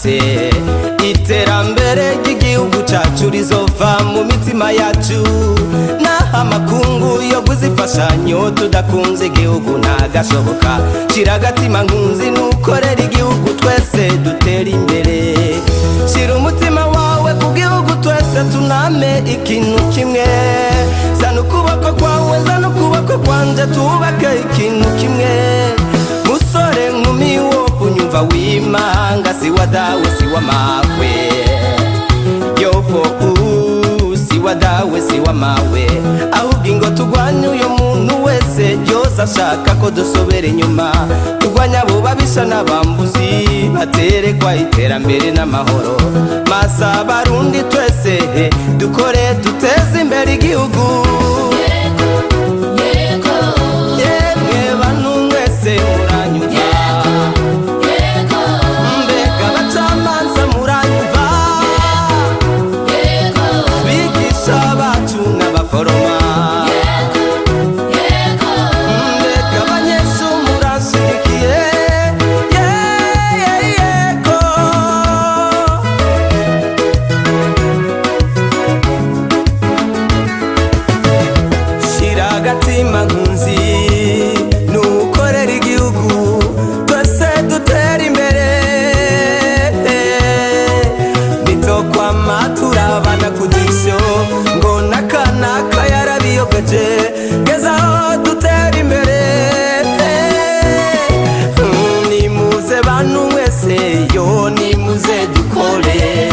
bose. Iterambere ry'igihugu cacu rizova mu mitima yacu, naho amakungu yo kuzifashanyo tudakunze igihugu ntagashoboka. Shira agatima nkunzi nukorera igihugu twese dutera imbere. Shira umutima wawe ku gihugu twese tuname ikintu kimwe. Zana ukuboko kwawe zana ukuboko kwanje tubake ikintu kimwe. Musore nkumi wo kunyumva w'imanga, si wa dawe si wa mawe. Yopo si wa dawe si wa mawe. Ahubwo ingo tugwanye uyo muntu wese yoza ashaka ko dusobera inyuma. Tugwanya abo babisha n'abambuzi baterekwa iterambere n'amahoro. Masa Abarundi twese dukore duteze imbere igihugu. Agatima nkunzi nukorera igihugu twese dutera imbere. Nitokwama turabana ku jisho ngo nakanaka yarabiyogeje, gezaho dutera imbere. Nimuze bantu mwese yo nimuze dukore,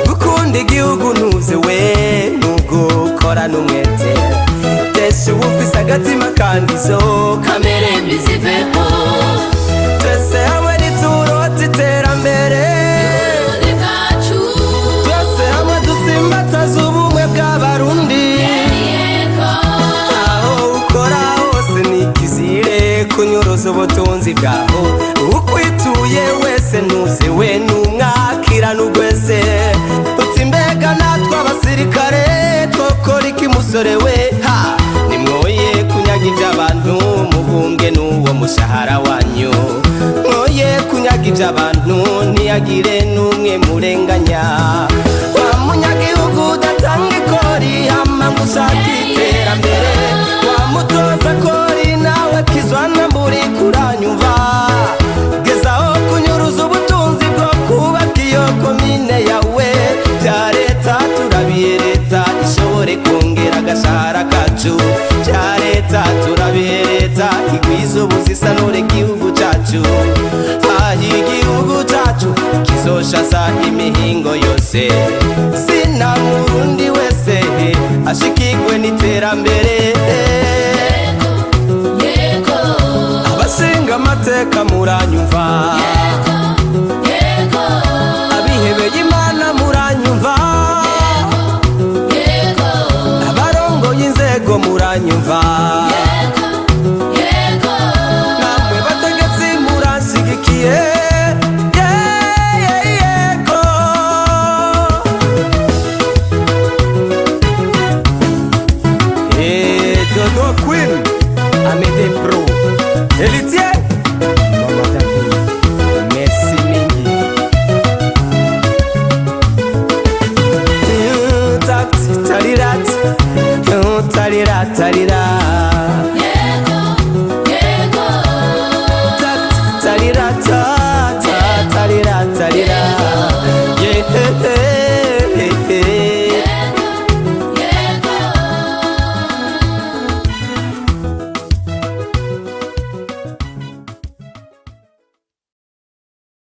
gukunda igihugu ntuze we nugukora n'umwete. Ufise agatima kandizo kamere mbiziveho, twese hamwe niturota iterambere. Twese hamwe dusimbataza ubumwe bw'Abarundi. Aho ukora hose nikizire kunyuruza ubutunzi bwaho. Ukwituye wese ntuze we numwakira n'ugwese. Uti mbega natwe abasirikare twokora iki musore we? Nimwoye kunyaga ivy'abantu mubunge n'uwo mushahara wanyu. Mwoye kunyaga ivy'abantu ntiyagire n'umwe murenganya. Wa munyagihugu udatanga ikori hama ngo ushaka iterambere. Wa mutoza kori nawe kizwana mburi kuranyumva. Gezaho kunyuruza ubutunzi bwo kubaka iyo komine yawe. Vya leta turabiye leta ishobore kongera agashahara kacu. Vya leta turabiye leta igwiza ubuzisanure igihugu cacu. Aho igihugu cacu kizoshaza imihingo yose. Sina Murundi wese ashikigwe n'iterambere.